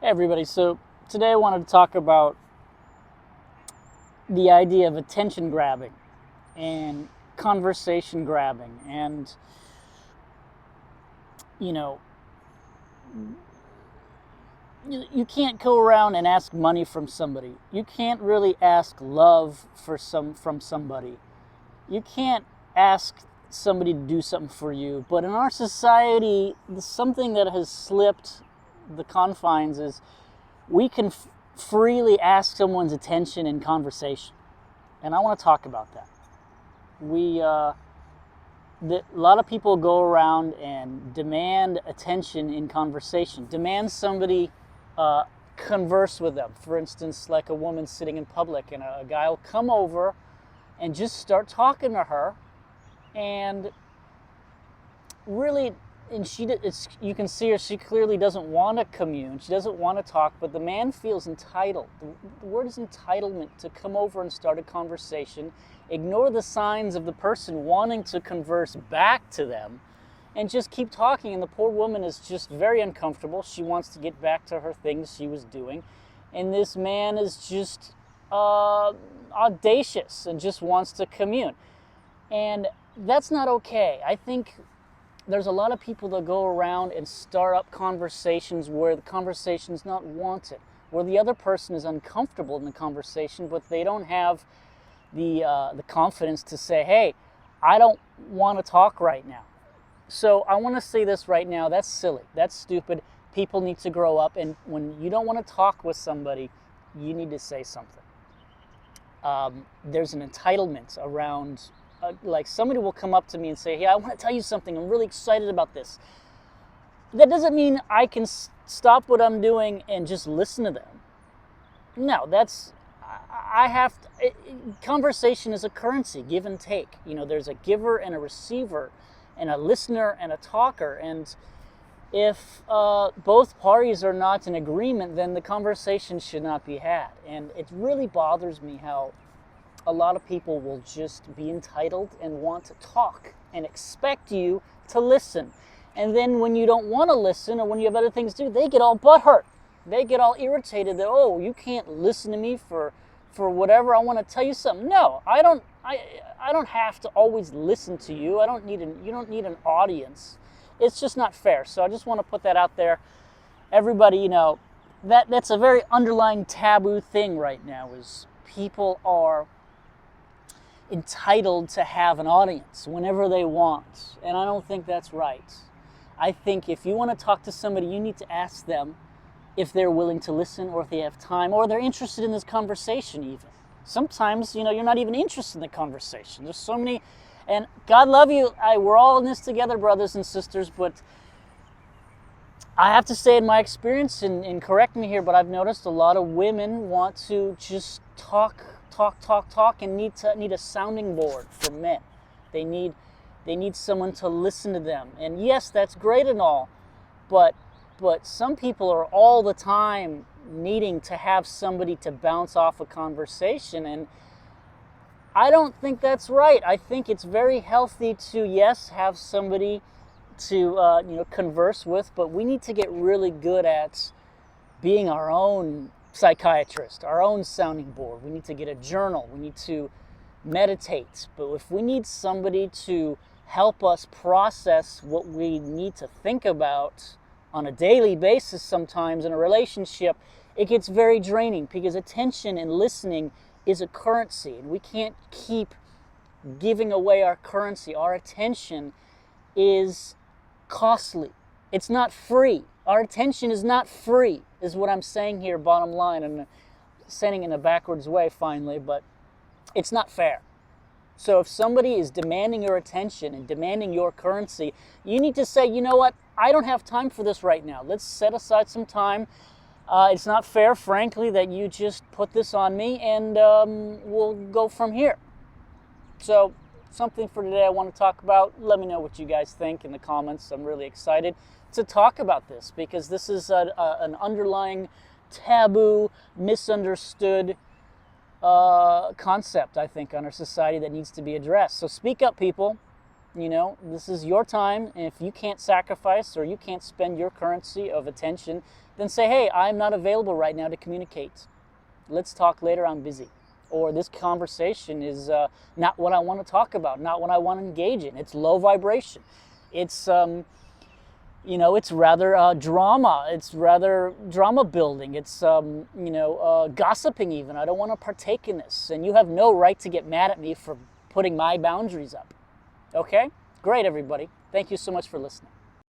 Hey everybody, so today I wanted to talk about the idea of attention grabbing and conversation grabbing. And, you know, you can't go around and ask money from somebody. You can't really ask love from somebody. You can't ask somebody to do something for you. But in our society, something that has slipped the confines is we can freely ask someone's attention in conversation. And I want to talk about that. A lot of people go around and demand attention in conversation, demand somebody converse with them. For instance, like a woman sitting in public and a guy will come over and just start talking to her, and really, you can see her, she clearly doesn't want to commune, she doesn't want to talk, but the man feels entitled. The word is entitlement, to come over and start a conversation, ignore the signs of the person wanting to converse back to them, and just keep talking. And the poor woman is just very uncomfortable. She wants to get back to her things she was doing, and this man is just audacious and just wants to commune. And that's not okay. I think there's a lot of people that go around and start up conversations where the conversation's not wanted, where the other person is uncomfortable in the conversation, but they don't have the confidence to say, hey, I don't want to talk right now. So I want to say this right now, that's silly, that's stupid. People need to grow up, and when you don't want to talk with somebody, you need to say something. There's an entitlement around, like somebody will come up to me and say, hey, I want to tell you something, I'm really excited about this. That doesn't mean I can stop what I'm doing and just listen to them. No, conversation is a currency, give and take. There's a giver and a receiver, and a listener and a talker. And if both parties are not in agreement, then the conversation should not be had. And it really bothers me how a lot of people will just be entitled and want to talk and expect you to listen. And then when you don't want to listen, or when you have other things to do, they get all butthurt. They get all irritated that, oh, you can't listen to me for whatever. I want to tell you something. No, I don't have to always listen to you. You don't need an audience. It's just not fair. So I just want to put that out there. Everybody, that's a very underlying taboo thing right now, is people are entitled to have an audience whenever they want. And I don't think that's right. I think if you want to talk to somebody, you need to ask them if they're willing to listen, or if they have time, or they're interested in this conversation even. Sometimes, you're not even interested in the conversation. There's so many, and God love you, we're all in this together, brothers and sisters, but I have to say in my experience, and correct me here, but I've noticed a lot of women want to just talk, and need a sounding board for men. They need someone to listen to them. And yes, that's great and all, but some people are all the time needing to have somebody to bounce off a conversation, and I don't think that's right. I think it's very healthy to, yes, have somebody to converse with, but we need to get really good at being our own psychiatrist, our own sounding board. We need to get a journal. We need to meditate. But if we need somebody to help us process what we need to think about on a daily basis, sometimes in a relationship, it gets very draining, because attention and listening is a currency, and we can't keep giving away our currency. Our attention is costly. It's not free. Our attention is not free, is what I'm saying here, bottom line. And saying it in a backwards way finally, but it's not fair. So if somebody is demanding your attention and demanding your currency, you need to say, you know what, I don't have time for this right now. Let's set aside some time. It's not fair, frankly, that you just put this on me, and we'll go from here. So something for today I want to talk about. Let me know what you guys think in the comments. I'm really excited to talk about this, because this is an underlying taboo, misunderstood concept, I think, on our society that needs to be addressed. So speak up, people. This is your time, and if you can't sacrifice, or you can't spend your currency of attention then say, hey, I'm not available right now to communicate. Let's talk later, I'm busy. Or this conversation is not what I want to talk about, not what I want to engage in. It's low vibration. It's, it's rather drama. It's rather drama building. It's, gossiping even. I don't want to partake in this. And you have no right to get mad at me for putting my boundaries up. Okay? Great, everybody. Thank you so much for listening.